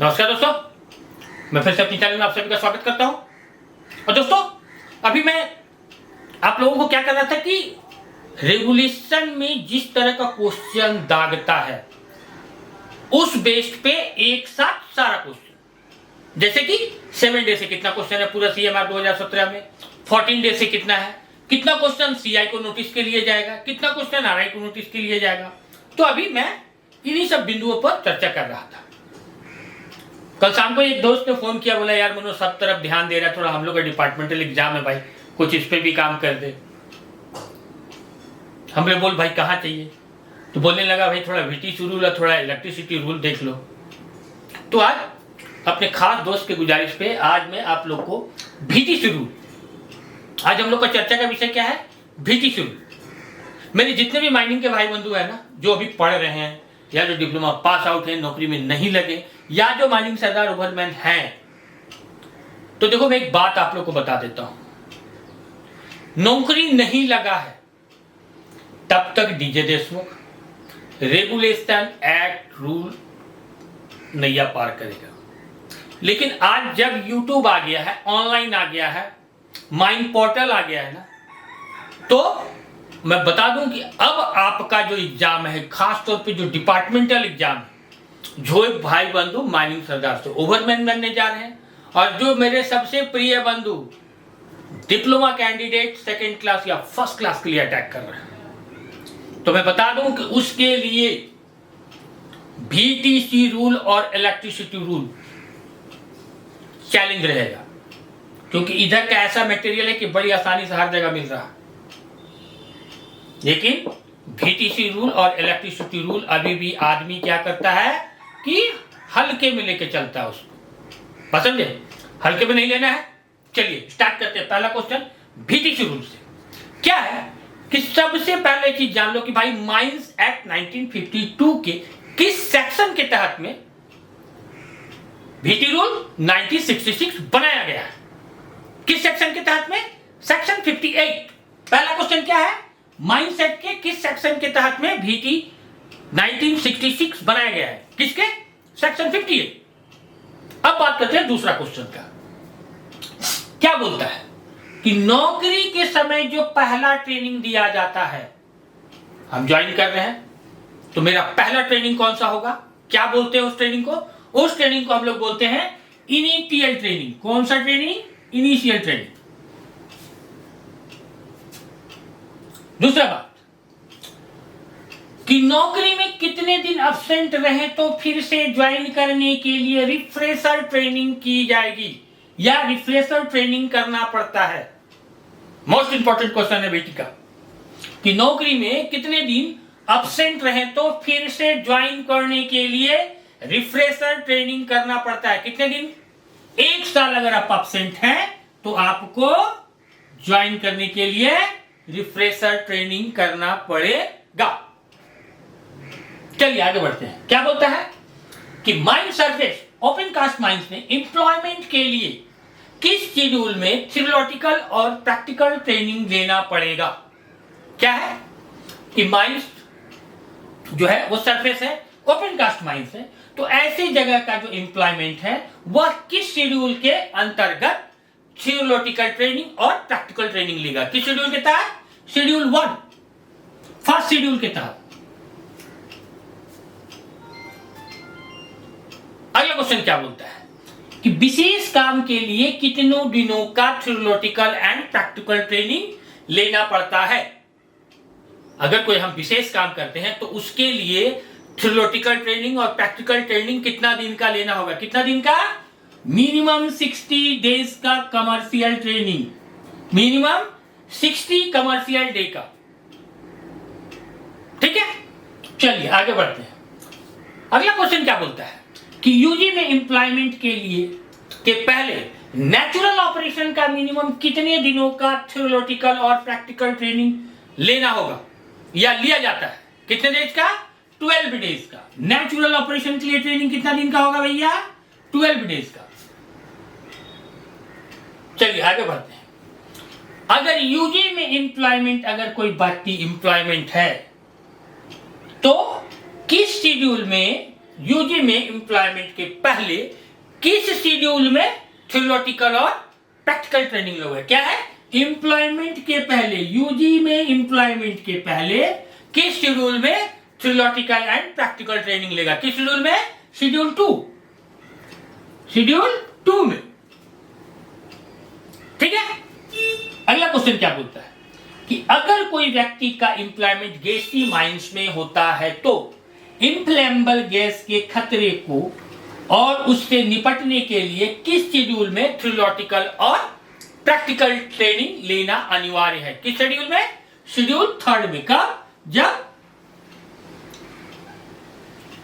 नमस्कार दोस्तों, मैं फिर से अपनी चैनल में आप सभी का स्वागत करता हूं। और दोस्तों, अभी मैं आप लोगों को क्या कर रहा था कि रेगुलेशन में जिस तरह का क्वेश्चन दागता है उस बेस्ड पे एक साथ सारा क्वेश्चन, जैसे कि 7 डे से कितना क्वेश्चन है पूरा CMR 2017 में, 14 डे से कितना है, कितना क्वेश्चन CI को नोटिस के लिए जाएगा, कितना क्वेश्चन RI को नोटिस के लिए जाएगा। तो अभी मैं इन्हीं सब बिंदुओं पर चर्चा कर रहा था। कल शाम को एक दोस्त ने फोन किया, बोला यार मनोज सब तरफ ध्यान दे रहा है, थोड़ा हम लोग का डिपार्टमेंटल एग्जाम है भाई, कुछ इस पे भी काम कर दे। हमने बोल भाई कहाँ चाहिए, तो बोलने लगा भाई थोड़ा VTC रूल और थोड़ा इलेक्ट्रिसिटी रूल देख लो। तो आज अपने खास दोस्त के गुजारिश पे आज मैं आप लोग को VTC रूल, आज हम लोग का चर्चा का विषय क्या है, VTC रूल। मेरे जितने भी माइनिंग के भाई बंधु है ना, जो अभी पढ़ रहे हैं या जो डिप्लोमा पास आउट है, नौकरी में नहीं लगे, या जो माइनिंग सरदार ओवरमैन हैं, तो देखो मैं एक बात आप लोग को बता देता हूं। नौकरी नहीं लगा है तब तक DJ Deshmukh regulation act rule नैया पार करेगा। लेकिन आज जब YouTube आ गया है, ऑनलाइन आ गया है, माइन पोर्टल आ गया है ना, तो मैं बता दूं कि अब आपका जो एग्जाम है, खास तौर पे जो डिपार्टमेंटल एग्जाम है, जो भाई बंधु माइनिंग सरदार से ओवरमैन बनने जा रहे हैं, और जो मेरे सबसे प्रिय बंधु डिप्लोमा कैंडिडेट 2nd क्लास या 1st क्लास के लिए अटैक कर रहे हैं, तो मैं बता दूं कि उसके लिए VTC रूल और इलेक्ट्रिसिटी रूल चैलेंज रहेगा, क्योंकि इधर का ऐसा मटेरियल है कि बड़ी आसानी से हर जगह मिल रहा है। लेकिन VTC रूल और इलेक्ट्रिसिटी रूल अभी भी आदमी क्या करता है कि हल्के में लेके चलता है उसको। पसंद है, हल्के में नहीं लेना है। चलिए स्टार्ट करते हैं। पहला क्वेश्चन VTC रूल से क्या है कि सबसे पहले चीज जान लो कि भाई माइंस एक्ट 1952 के किस सेक्शन के तहत में VT रूल 1966 बनाया गया है। किस सेक्शन के तहत में? सेक्शन 58। पहला क्वेश्चन क्या है, माइंस एक्ट के किस सेक्शन के तहत में VT 1966 बनाया गया है? किसके? सेक्शन 58। अब बात करते हैं दूसरा क्वेश्चन का। क्या बोलता है कि नौकरी के समय जो पहला ट्रेनिंग दिया जाता है, हम ज्वाइन कर रहे हैं, तो मेरा पहला ट्रेनिंग कौन सा होगा? क्या बोलते हैं उस ट्रेनिंग को? उस ट्रेनिंग को हम लोग बोलते हैं इनिशियल ट्रेनिंग। कौन सा ट्रेनिंग? Initial training. दूसरा बात कि नौकरी में कितने दिन अब्सेंट रहे तो फिर से ज्वाइन करने के लिए रिफ्रेशर ट्रेनिंग की जाएगी या रिफ्रेशर ट्रेनिंग करना पड़ता है। मोस्ट इंपॉर्टेंट क्वेश्चन है बेटी का कि नौकरी में कितने दिन अब्सेंट रहे तो फिर से ज्वाइन करने के लिए रिफ्रेशर ट्रेनिंग करना पड़ता है। कितने दिन? 1 साल अगर आप अब्सेंट हैं तो आपको ज्वाइन करने के लिए रिफ्रेशर ट्रेनिंग करना पड़ेगा। चलिए आगे बढ़ते हैं। क्या बोलता है कि mine service open cast mines में एम्प्लॉयमेंट के लिए किस शेड्यूल में थियोरेटिकल और प्रैक्टिकल ट्रेनिंग लेना पड़ेगा। क्या है कि माइंस जो है वो सरफेस है, ओपन कास्ट माइंस है, तो ऐसी जगह का जो एम्प्लॉयमेंट है वह किस शेड्यूल के अंतर्गत थियोरेटिकल ट्रेनिंग और प्रैक्टिकल ट्रेनिंग लेगा? किस शेड्यूल के तहत? शेड्यूल 1, फर्स्ट शेड्यूल के तहत। अगला क्वेश्चन क्या बोलता है कि विशेष काम के लिए कितनों दिनों का थियोरेटिकल एंड प्रैक्टिकल ट्रेनिंग लेना पड़ता है। अगर कोई हम विशेष काम करते हैं तो उसके लिए थियोरेटिकल ट्रेनिंग और प्रैक्टिकल ट्रेनिंग कितना दिन का लेना होगा? कितना दिन का? मिनिमम 60 डेज का commercial training, minimum 60 commercial day का। ठीक है, चलिए आगे बढ़ते हैं। अगला क्वेश्चन क्या बोलता है कि यूजी में एम्प्लॉयमेंट के लिए के पहले नेचुरल ऑपरेशन का मिनिमम कितने दिनों का थियोरेटिकल और प्रैक्टिकल ट्रेनिंग लेना होगा या लिया जाता है? कितने डेज का? 12 डेज का। नेचुरल ऑपरेशन के लिए ट्रेनिंग कितना दिन का होगा भैया? 12 डेज का। चलिए आगे बढ़ते हैं। अगर यूजी में एम्प्लॉयमेंट, अगर कोई बढ़ती एम्प्लॉयमेंट है तो किस शेड्यूल में यूजी में एम्प्लॉयमेंट के पहले किस शेड्यूल में थ्योरेटिकल और प्रैक्टिकल ट्रेनिंग लोगे? क्या है? एम्प्लॉयमेंट के पहले, यूजी में एम्प्लॉयमेंट के पहले किस शेड्यूल में थ्योरेटिकल एंड प्रैक्टिकल ट्रेनिंग लेगा? किस शेड्यूल में? शेड्यूल 2, शेड्यूल 2 में। ठीक है। अगला क्वेश्चन क्या बोलता है कि अगर कोई व्यक्ति का एम्प्लॉयमेंट गैसी माइंस में होता है तो इनफ्लेमेबल गैस के खतरे को और उससे निपटने के लिए किस शेड्यूल में थ्योरेटिकल और प्रैक्टिकल ट्रेनिंग लेना अनिवार्य है? किस शेड्यूल में? शेड्यूल 3 में। कब? जब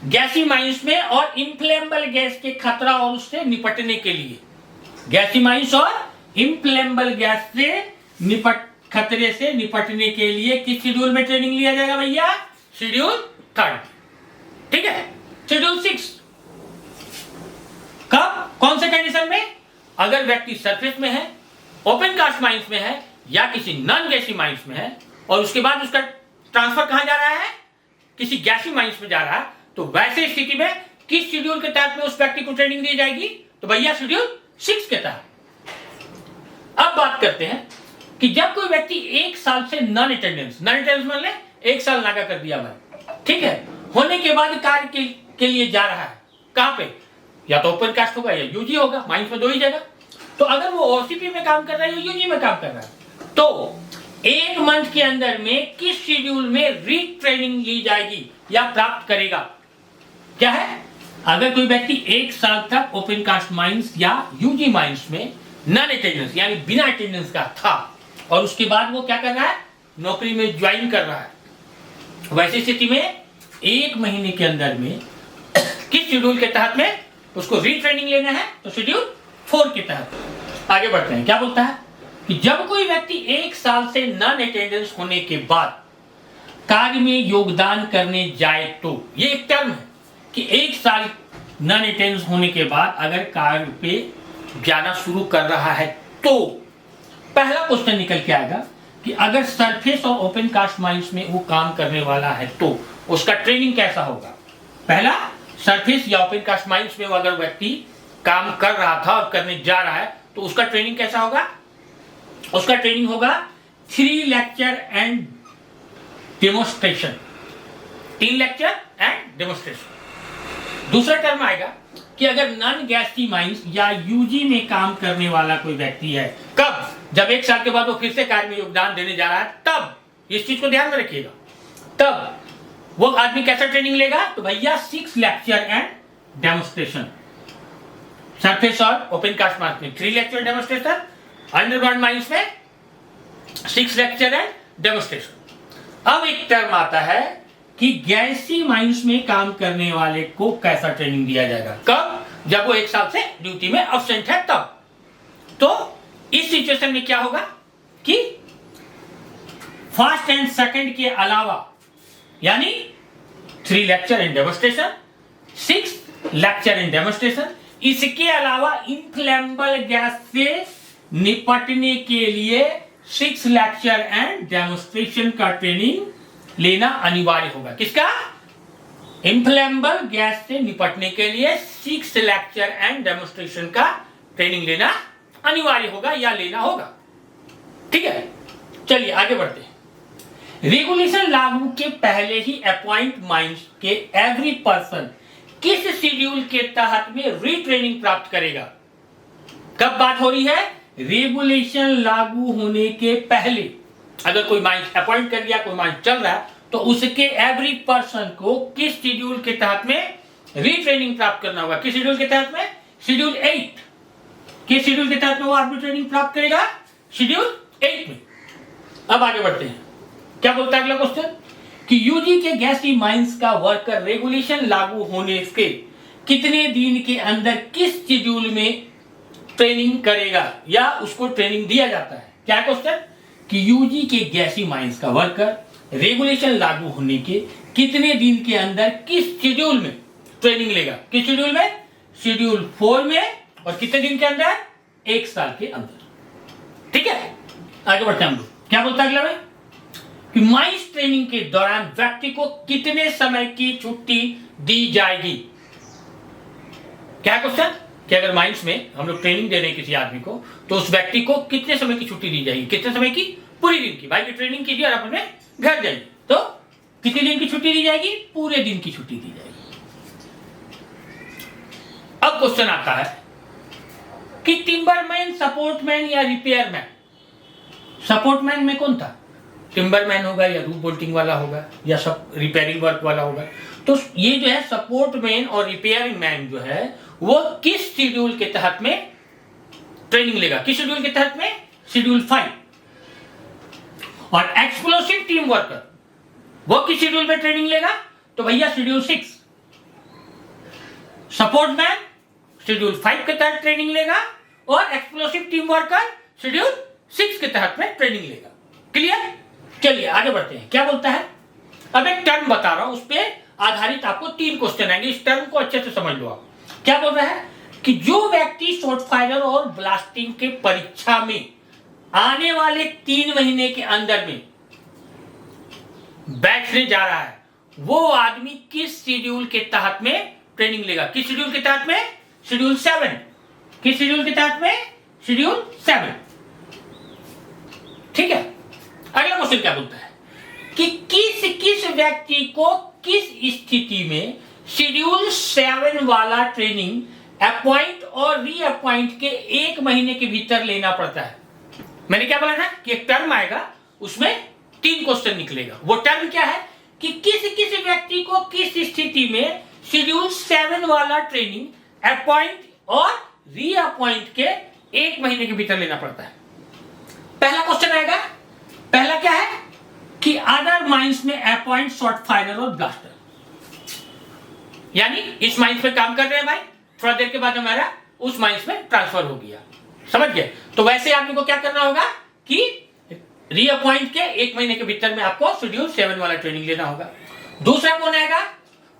गैसी माइंस में और इनफ्लेमेबल गैस के खतरा और उससे निपटने के लिए, गैसी माइंस और इनफ्लेमेबल गैस से खतरे से निपटने के लिए किस शेड्यूल में ट्रेनिंग लिया जाएगा भैया? शेड्यूल 3। ठीक है। शेड्यूल 6 कब? कौन से कंडीशन में? अगर व्यक्ति सरफेस में है, ओपन कास्ट माइंस में है या किसी नॉन गैसी माइंस में है और उसके बाद उसका ट्रांसफर कहां जा रहा है? किसी गैसी माइंस में जा रहा है, तो वैसे स्थिति में किस शेड्यूल के तहत में उस व्यक्ति को ट्रेनिंग दी जाएगी? तो भैया शेड्यूल 6 के तहत। अब बात करते हैं कि जब कोई व्यक्ति 1 साल से नॉन अटेंडेंस मान ले 1 साल नागा कर दिया भाई, ठीक है, होने के बाद कार्य के लिए जा रहा है, कहां पे? या तो ओपन कास्ट होगा या यूजी होगा, माइंस में 2 ही जगह। तो अगर वो ओसीपी में काम कर रहा है या यूजी में काम कर रहा है तो 1 मंथ के अंदर में किस शेड्यूल में रीट्रेनिंग ली जाएगी या प्राप्त करेगा? क्या है? अगर कोई व्यक्ति 1 साल तक ओपन कास्ट माइंस या यूजी माइंस में नॉन अटेंडेंस यानी बिना अटेंडेंस का था और उसके बाद वो क्या कर रहा है? नौकरी में ज्वाइन कर रहा है, वैसी स्थिति में 1 महीने के अंदर में किस शेड्यूल के तहत में उसको रीट्रेनिंग लेना है? तो शेड्यूल 4 के तहत। आगे बढ़ते हैं। क्या बोलता है कि जब कोई व्यक्ति 1 साल से नॉन अटेंडेंस होने के बाद कार्य में योगदान करने जाए तो, ये एक टर्म है कि 1 साल नॉन अटेंडेंस होने के बाद अगर कार्य पे जाना शुरू कर रहा है तो पहला क्वेश्चन निकल के आएगा कि अगर सरफेस और ओपन कास्ट माइंस में वो काम करने वाला है तो उसका ट्रेनिंग कैसा होगा? पहला, सरफेस या ओपन कास्ट माइंस में अगर व्यक्ति काम कर रहा था और करने जा रहा है तो उसका ट्रेनिंग कैसा होगा? उसका ट्रेनिंग होगा 3 lecture and demonstration. 3 lecture and demonstration. दूसरा टर्म आएगा कि अगर नॉन गैसी माइंस या यूजी में काम करने वाला कोई व्यक्ति है, कब? जब 1 साल के बाद वो फिर से कार्य में योगदान देने जा रहा है, तब इस चीज को ध्यान में रखिएगा। तब वो आदमी कैसा ट्रेनिंग लेगा? तो भैया 6 लेक्चर एंड डेमोन्स्ट्रेशन। सरफेस और ओपन कास्ट माइंस में 3 लेक्चर डेमोन्स्ट्रेशन, अंडरग्राउंड माइंस में 6 लेक्चर एंड डेमोन्स्ट्रेशन। अब एक टर्म आता है कि गैसी माइंस में काम करने वाले को कैसा ट्रेनिंग दिया जाएगा? कब? जब वो 1 साल से ड्यूटी में एब्सेंट है तब। तो इस सिचुएशन में क्या होगा कि फर्स्ट एंड सेकंड के अलावा यानी 3 lecture and demonstration, 6 lecture and demonstration, इसके अलावा इनफ्लेमेबल गैस से निपटने के लिए 6 लेक्चर एंड डेमोन्स्ट्रेशन का ट्रेनिंग लेना अनिवार्य होगा। किसका? इनफ्लेमेबल गैस से निपटने के लिए 6 लेक्चर एंड डेमोन्स्ट्रेशन का ट्रेनिंग लेना अनिवार्य होगा या लेना होगा। ठीक है, चलिए आगे बढ़ते हैं। रेगुलेशन लागू के पहले ही अपॉइंट माइंस के एवरी पर्सन किस शेड्यूल के तहत में रीट्रेनिंग प्राप्त करेगा? कब बात हो रही है? रेगुलेशन लागू होने के पहले अगर कोई माइंस अपॉइंट कर लिया, कोई माइंस चल रहा है, तो उसके एवरी पर्सन को किस शेड्यूल के तहत में रीट्रेनिंग प्राप्त करना होगा? किस शेड्यूल के तहत में? शेड्यूल 8। किस शेड्यूल के तहत में वो आदमी ट्रेनिंग प्राप्त करेगा? शेड्यूल 8 में। अब आगे बढ़ते हैं। क्या बोलता है अगला क्वेश्चन कि यूजी के गैसी माइंस का वर्कर रेगुलेशन लागू होने के कितने दिन के अंदर किस शेड्यूल में ट्रेनिंग करेगा या उसको ट्रेनिंग दिया जाता है? क्या क्वेश्चन कि यूजी के गैसी माइंस का वर्कर रेगुलेशन लागू होने के कितने दिन के अंदर किस शेड्यूल में ट्रेनिंग लेगा? किस शेड्यूल में? शेड्यूल 4 में। और कितने दिन के अंदर? 1 साल के अंदर। ठीक है, आगे बढ़ते हैं हम लोग। क्या बोलता है अगला में कि माइंस ट्रेनिंग के दौरान व्यक्ति को कितने समय की छुट्टी दी जाएगी? क्या क्वेश्चन कि अगर माइंस में हम लोग ट्रेनिंग दे रहे हैं किसी आदमी को, तो उस व्यक्ति को कितने समय की छुट्टी दी जाएगी, कितने समय की, पूरे दिन की। भाई की ट्रेनिंग कीजिए और अपने घर जाइए, तो कितने दिन की छुट्टी दी जाएगी, पूरे दिन की छुट्टी दी जाएगी। अब क्वेश्चन आता है कि टिम्बरमैन, सपोर्टमैन या रिपेयरमैन। सपोर्टमैन में कौन था, टिम्बरमैन होगा या रूफ बोल्टिंग वाला होगा या सब रिपेयरिंग वर्क वाला होगा। तो ये जो है सपोर्टमैन और रिपेयरिंग मैन जो है वो किस शेड्यूल के तहत में ट्रेनिंग लेगा, किस शेड्यूल के तहत में, शेड्यूल 5। और एक्सप्लोसिव टीम वर्कर वो किस शेड्यूल में ट्रेनिंग लेगा, तो भैया शेड्यूल 6। सपोर्टमैन शेड्यूल 5 के तहत ट्रेनिंग लेगा और एक्सप्लोसिव टीम वर्कर शेड्यूल 6 के तहत में ट्रेनिंग लेगा। क्लियर? चलिए आगे बढ़ते हैं। क्या बोलता है, अब एक टर्म बता रहा हूं, उस पर आधारित आपको 3 क्वेश्चन आएंगे, इस टर्म को अच्छे से समझ लो आप। क्या बोल रहा है कि जो व्यक्ति शॉर्ट फायर और ब्लास्टिंग के परीक्षा में आने वाले 3 महीने के अंदर में बैठने जा रहा है, वो आदमी किस शेड्यूल के तहत में ट्रेनिंग लेगा, किस शेड्यूल के तहत में, शेड्यूल 7। किस शेड्यूल के तहत में, शेड्यूल 7। ठीक है। अगला क्वेश्चन क्या बोलता है कि किस व्यक्ति को किस स्थिति में शेड्यूल 7 वाला ट्रेनिंग अपॉइंट और रीअपॉइंट के 1 महीने के भीतर लेना पड़ता है। मैंने क्या बोला था कि एक टर्म आएगा, उसमें 3 क्वेश्चन निकलेगा। वो टर्म क्या है कि किस व्यक्ति को किस स्थिति में शेड्यूल 7 वाला ट्रेनिंग अपॉइंट और रीअपॉइंट के 1 महीने के भीतर लेना पड़ता है। पहला क्वेश्चन आएगा, पहला क्या है कि अदर माइंस में अपॉइंट शॉर्ट फायरर और ब्लास्टर, यानी इस माइंस में काम कर रहे हैं भाई, थोड़ा देर के बाद हमारा उस माइंस में ट्रांसफर हो गया, समझ गए। तो वैसे आदमी को क्या करना होगा कि रीअपॉइंट के 1 महीने के भीतर में आपको शेड्यूल 7 वाला ट्रेनिंग लेना होगा। दूसरा कौन आएगा,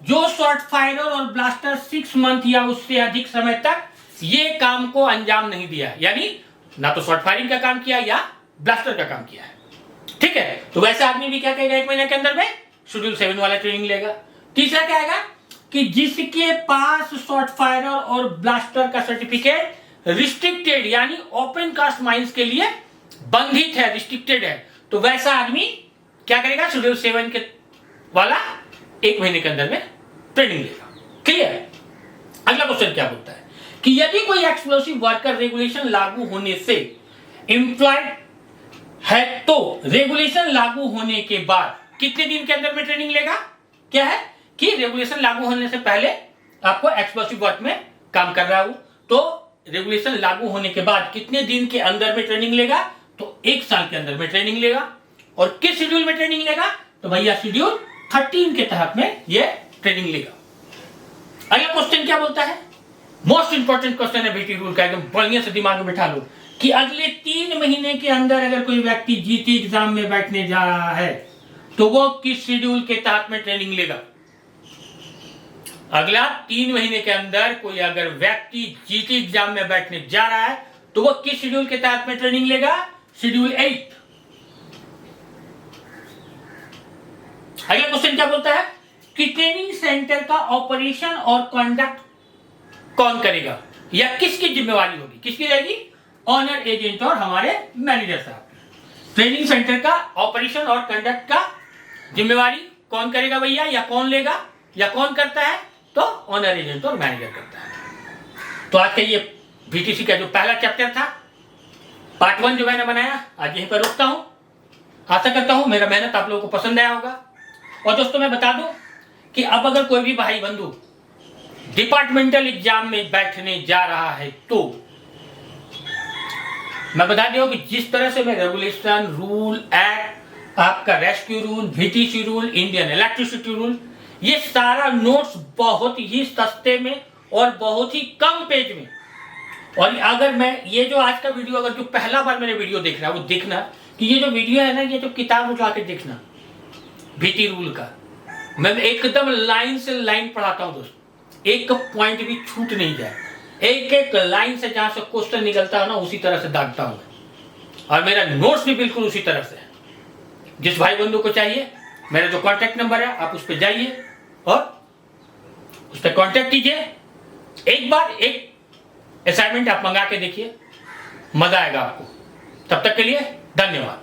जो शॉर्ट फायरर और ब्लास्टर 6 मंथ या उससे अधिक समय तक ये काम को अंजाम नहीं दिया, यानी ना तो शॉर्ट फायरिंग का काम किया या ब्लास्टर का काम किया है। ठीक है, तो वैसा आदमी भी क्या कहेगा, 1 महीने के अंदर में शेड्यूल 7 वाला ट्रेनिंग लेगा। तीसरा क्या आएगा कि जिसके पास शॉर्ट फायरर और ब्लास्टर का सर्टिफिकेट रिस्ट्रिक्टेड यानी ओपन कास्ट माइंस के लिए बंधित है, रिस्ट्रिक्टेड है, तो वैसा आदमी क्या करेगा, शेड्यूल 7 के वाला 1 महीने के अंदर में ट्रेनिंग लेगा। क्लियर है। अगला क्वेश्चन क्या बोलता है कि यदि कोई एक्सप्लोसिव वर्कर रेगुलेशन लागू होने से एम्प्लॉयड है, तो रेगुलेशन लागू होने के बाद कितने दिन के अंदर में ट्रेनिंग लेगा। क्या है कि रेगुलेशन लागू होने से पहले आपको एक्सप्लोसिव वर्क में काम कर रहा हूं, तो रेगुलेशन लागू होने के बाद कितने दिन के अंदर में ट्रेनिंग लेगा, तो 1 साल के अंदर में ट्रेनिंग लेगा। और किस शेड्यूल में ट्रेनिंग लेगा, तो भैया शेड्यूल 13 के तहत में ये ट्रेनिंग लेगा। अगला क्वेश्चन क्या बोलता है, मोस्ट इंपॉर्टेंट क्वेश्चन है बीटी रूल का, एकदम बढ़िया से दिमाग में बिठा लो कि अगले 3 महीने के अंदर अगर कोई व्यक्ति जीटी एग्जाम में बैठने जा रहा है तो वो किस शेड्यूल के तहत में ट्रेनिंग लेगा। अगला 3 महीने के अंदर कोई अगर व्यक्ति जीटी एग्जाम में बैठने जा रहा है तो वो किस शेड्यूल के तहत में ट्रेनिंग लेगा, शेड्यूल 8। अगला क्वेश्चन क्या बोलता है कि ट्रेनिंग सेंटर का ऑपरेशन और कंडक्ट कौन करेगा या किसकी जिम्मेवारी होगी, किसकी रहेगी, ऑनर एजेंट और हमारे मैनेजर साहब। ट्रेनिंग सेंटर का ऑपरेशन और कंडक्ट का जिम्मेवारी कौन करेगा भैया, या कौन लेगा या कौन करता है, तो ऑनर एजेंट और मैनेजर करता है। तो आज का ये बीटीसी का जो पहला चैप्टर था, पार्ट 1 जो मैंने बनाया, आज यहीं पर रोकता हूं। आशा करता हूं मेरा मेहनत आप लोगों को पसंद आया होगा। और दोस्तों मैं बता दूं कि अब अगर कोई भी भाई बंधु डिपार्टमेंटल एग्जाम में बैठने जा रहा है तो मैं बता दूं कि जिस तरह से मैं रेगुलेशन, रूल, एक्ट, आपका rescue rule, BTC rule, Indian electricity rule, ये सारा नोट्स बहुत ही सस्ते में और बहुत ही कम पेज में। और अगर मैं ये जो आज का वीडियो, अगर जो पहला बार मेरे वीडियो देख रहा है वो देखना कि ये जो वीडियो है ना, ये जो किताब उठा के देखना बीटी रूल का, मैं एकदम लाइन से लाइन पढ़ाता हूं दोस्त, एक पॉइंट भी छूट नहीं जाए, एक एक लाइन से जहां से क्वेश्चन निकलता है ना उसी तरह से दागता हूं। और मेरा नोट्स भी बिल्कुल उसी तरह से है। जिस भाई बंधु को चाहिए, मेरा जो कांटेक्ट नंबर है आप उस पर जाइए और उस पर कांटेक्ट कीजिए। एक बार एक असाइनमेंट आप मंगा के देखिए, मजा आएगा आपको। तब तक के लिए धन्यवाद।